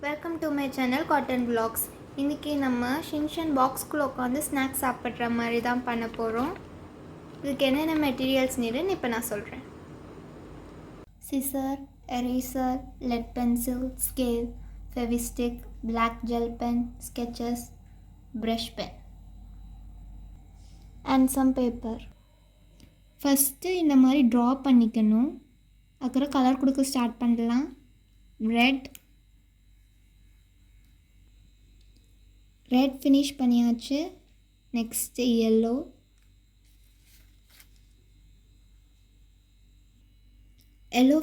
Welcome to my channel cotton vlogs. இன்றைக்கி நம்ம Shinchan பாக்ஸ்குள்ளே உட்காந்து ஸ்நாக்ஸ் சாப்பிட்ற மாதிரி தான் பண்ண போகிறோம். இதுக்கு என்னென்ன மெட்டீரியல்ஸ் நீடுன்னு இப்போ நான் சொல்கிறேன். Scissor, eraser, lead pencil, scale, Fevistick, black gel pen, sketches, brush pen and some paper. First இந்த மாதிரி ட்ரா பண்ணிக்கணும். அப்புறம் கலர் கொடுக்க ஸ்டார்ட் பண்ணலாம். ரெட் ஃபினிஷ் பண்ணியாச்சு. நெக்ஸ்ட்டு எல்லோ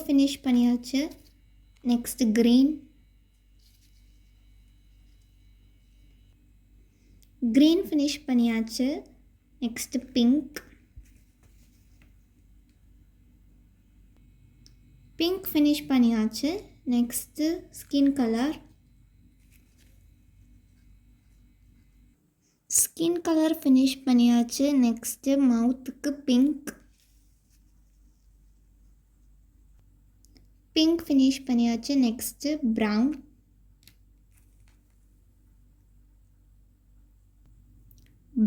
ஃபினிஷ் பண்ணியாச்சு. நெக்ஸ்ட்டு க்ரீன் ஃபினிஷ் பண்ணியாச்சு. நெக்ஸ்ட்டு பிங்க் ஃபினிஷ் பண்ணியாச்சு. நெக்ஸ்ட்டு ஸ்கின் கலர் ஃபினிஷ் பண்ணியாச்சு. நெக்ஸ்ட்டு மவுத்துக்கு பிங்க் ஃபினிஷ் பண்ணியாச்சு. நெக்ஸ்ட்டு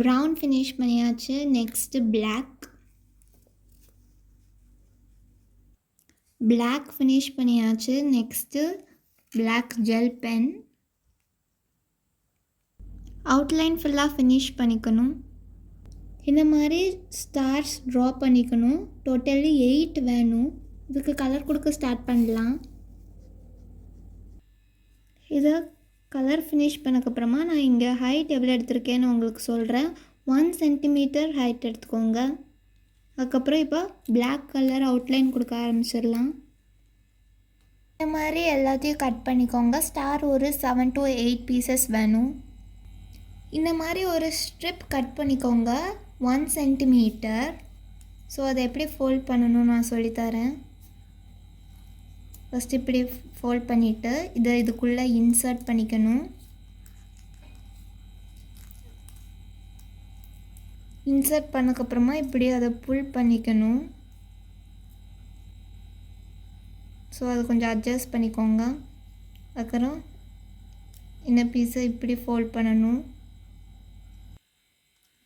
ப்ரௌன் ஃபினிஷ் பண்ணியாச்சு. நெக்ஸ்ட்டு பிளாக் ஃபினிஷ் பண்ணியாச்சு. Next black gel pen. Outline ஃபுல்லாக ஃபினிஷ் பண்ணிக்கணும். இந்த மாதிரி ஸ்டார்ஸ் ட்ரா பண்ணிக்கணும். டோட்டலி 8 வேணும். இதுக்கு கலர் கொடுக்க ஸ்டார்ட் பண்ணலாம். இதை கலர் ஃபினிஷ் பண்ணக்கப்புறமா நான் இங்கே ஹைட் எவ்வளோ எடுத்திருக்கேன்னு உங்களுக்கு சொல்கிறேன். 1 சென்டிமீட்டர் ஹைட் எடுத்துக்கோங்க. அதுக்கப்புறம் இப்போ பிளாக் கலர் அவுட்லைன் கொடுக்க ஆரம்பிச்சிடலாம். இந்த மாதிரி எல்லாத்தையும் கட் பண்ணிக்கோங்க. ஸ்டார் ஒரு 7 to 8 பீசஸ் வேணும். இந்த மாதிரி ஒரு ஸ்ட்ரிப் கட் பண்ணிக்கோங்க 1 சென்டிமீட்டர். ஸோ அதை எப்படி ஃபோல்ட் பண்ணணும்னு நான் சொல்லித்தரேன். ஃபஸ்ட் இப்படி ஃபோல்ட் பண்ணிவிட்டு இதுக்குள்ளே இன்சர்ட் பண்ணிக்கணும். இன்சர்ட் பண்ணக்கப்புறமா இப்படி அதை புல் பண்ணிக்கணும். ஸோ அதை கொஞ்சம் அட்ஜஸ்ட் பண்ணிக்கோங்க. அப்புறம் இந்த பீஸை இப்படி ஃபோல்ட் பண்ணணும்.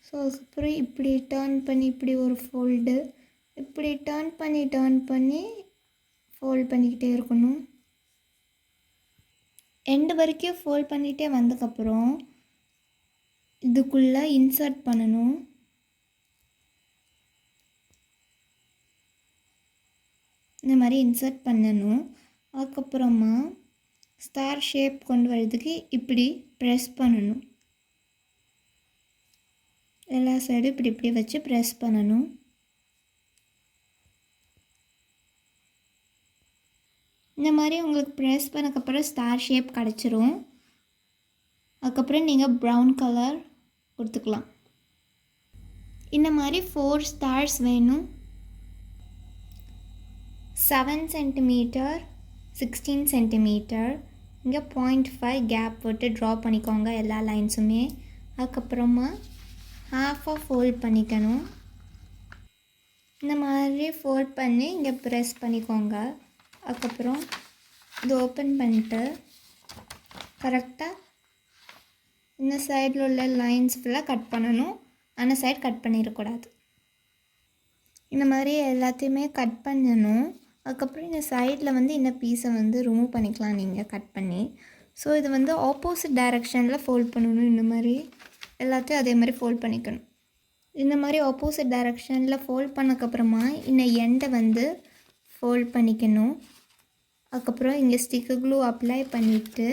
ஸோ அதுக்கப்புறம் இப்படி டர்ன் பண்ணி இப்படி ஒரு ஃபோல்டு, இப்படி டர்ன் பண்ணி ஃபோல்ட் பண்ணிக்கிட்டே இருக்கணும். எண்டு வரைக்கும் ஃபோல்ட் பண்ணிகிட்டே வந்ததுக்கப்புறம் இதுக்குள்ளே இன்சர்ட் பண்ணணும். இந்த மாதிரி இன்சர்ட் பண்ணணும். அதுக்கப்புறமா ஸ்டார் ஷேப் கொண்டு வரதுக்கு இப்படி ப்ரெஸ் பண்ணணும். எல்லா சைடும் இப்படி வச்சு ப்ரெஸ் பண்ணணும். இந்த மாதிரி உங்களுக்கு ப்ரெஸ் பண்ணக்கப்புறம் ஸ்டார் ஷேப் கிடச்சிரும். அதுக்கப்புறம் நீங்கள் ப்ரௌன் கலர் கொடுத்துக்கலாம். இந்த மாதிரி 4 ஸ்டார்ஸ் வேணும். 7 சென்டிமீட்டர், 16 சென்டிமீட்டர். இங்கே 0.5 கேப் விட்டு ட்ரா பண்ணிக்கோங்க எல்லா லைன்ஸுமே. அதுக்கப்புறமா ஹாஃபாக ஃபோல்ட் பண்ணிக்கணும். இந்த மாதிரி ஃபோல்ட் பண்ணி இங்கே ப்ரெஸ் பண்ணிக்கோங்க. அதுக்கப்புறம் இது ஓப்பன் பண்ணிட்டு கரெக்டாக இந்த சைடில் உள்ள லைன்ஸ் ஃபுல்லாக கட் பண்ணணும். அந்த சைடு கட் பண்ணிடக்கூடாது. இந்த மாதிரி எல்லாத்தையுமே கட் பண்ணணும். அதுக்கப்புறம் இந்த சைடில் இந்த பீஸை ரிமூவ் பண்ணிக்கலாம் நீங்கள் கட் பண்ணி. ஸோ இது ஆப்போசிட் டைரெக்ஷனில் ஃபோல்ட் பண்ணணும். இந்த மாதிரி எல்லாத்தையும் அதே மாதிரி ஃபோல்ட் பண்ணிக்கணும். இந்த மாதிரி ஆப்போசிட் டைரெக்ஷனில் ஃபோல்ட் பண்ணக்கப்புறமா இந்த எண்டை ஃபோல்ட் பண்ணிக்கணும். அதுக்கப்புறம் இங்கே ஸ்டிக்கர் க்ளூ அப்ளை பண்ணிவிட்டு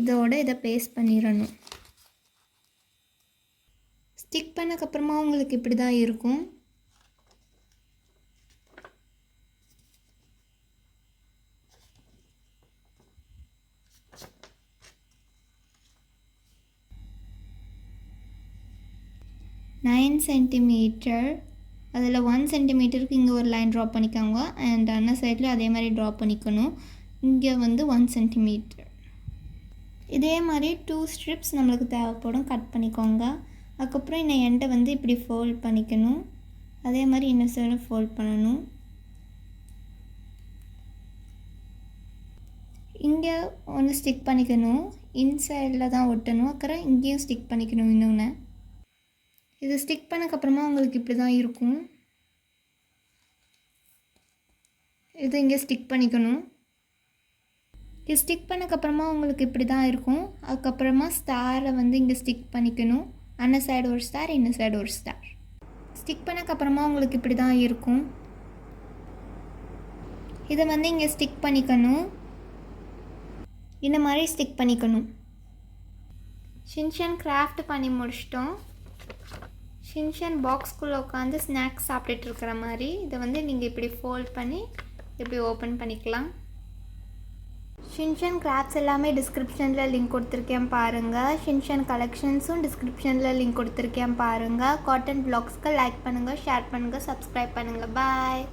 இதை பேஸ்ட் பண்ணிடணும். ஸ்டிக் பண்ணக்கப்புறமா உங்களுக்கு இப்படி தான் இருக்கும். நைன் சென்டிமீட்டர், அதில் 1 சென்டிமீட்டருக்கு இங்கே ஒரு லைன் ட்ரா பண்ணிக்கோங்க. அண்ட் அன்ன சைடில் அதே மாதிரி ட்ரா பண்ணிக்கணும். இங்கே 1 சென்டிமீட்டர். இதே மாதிரி 2 ஸ்ட்ரிப்ஸ் நம்மளுக்கு தேவைப்படும். கட் பண்ணிக்கோங்க. அதுக்கப்புறம் இந்த எண்டை இப்படி ஃபோல்ட் பண்ணிக்கணும். அதே மாதிரி இன்னும் சைடும் ஃபோல்ட் பண்ணணும். இங்கே ஒன்று ஸ்டிக் பண்ணிக்கணும், இன்சைடில் தான் ஒட்டணும். அப்புறம் இங்கேயும் ஸ்டிக் பண்ணிக்கணும் இன்னொன்று. இது ஸ்டிக் பண்ணக்கப்புறமா உங்களுக்கு இப்படி தான் இருக்கும். இது இங்கே ஸ்டிக் பண்ணிக்கணும். இது ஸ்டிக் பண்ணக்கப்புறமா உங்களுக்கு இப்படி தான் இருக்கும். அதுக்கப்புறமா ஸ்டாரை வந்து இங்கே ஸ்டிக் பண்ணிக்கணும். அந்த சைடு ஒரு ஸ்டார், இந்த சைடு ஒரு ஸ்டார். ஸ்டிக் பண்ணக்கப்புறமா உங்களுக்கு இப்படி தான் இருக்கும். இதை வந்து இங்கே ஸ்டிக் பண்ணிக்கணும். இந்த மாதிரி ஸ்டிக் பண்ணிக்கணும். ஷின்சான் கிராஃப்ட் பண்ணி முடிச்சிட்டோம். ஷின்சான் பாக்ஸ்குள்ளே உட்காந்து ஸ்நாக்ஸ் சாப்பிட்டுட்டு இருக்கிற மாதிரி இதை வந்து நீங்கள் இப்படி ஃபோல்ட் பண்ணி இப்படி ஓப்பன் பண்ணிக்கலாம். ஷின்சான் கிராஃப்ட்ஸ் எல்லாமே டிஸ்கிரிப்ஷனில் லிங்க் கொடுத்துருக்கேன் பாருங்கள். ஷின்சான் கலெக்ஷன்ஸும் டிஸ்கிரிப்ஷனில் லிங்க் கொடுத்துருக்கேன் பாருங்கள். காட்டன் ப்ளாக்ஸ்க்கு லைக் பண்ணுங்கள், ஷேர் பண்ணுங்கள், சப்ஸ்கிரைப் பண்ணுங்கள். பாய்.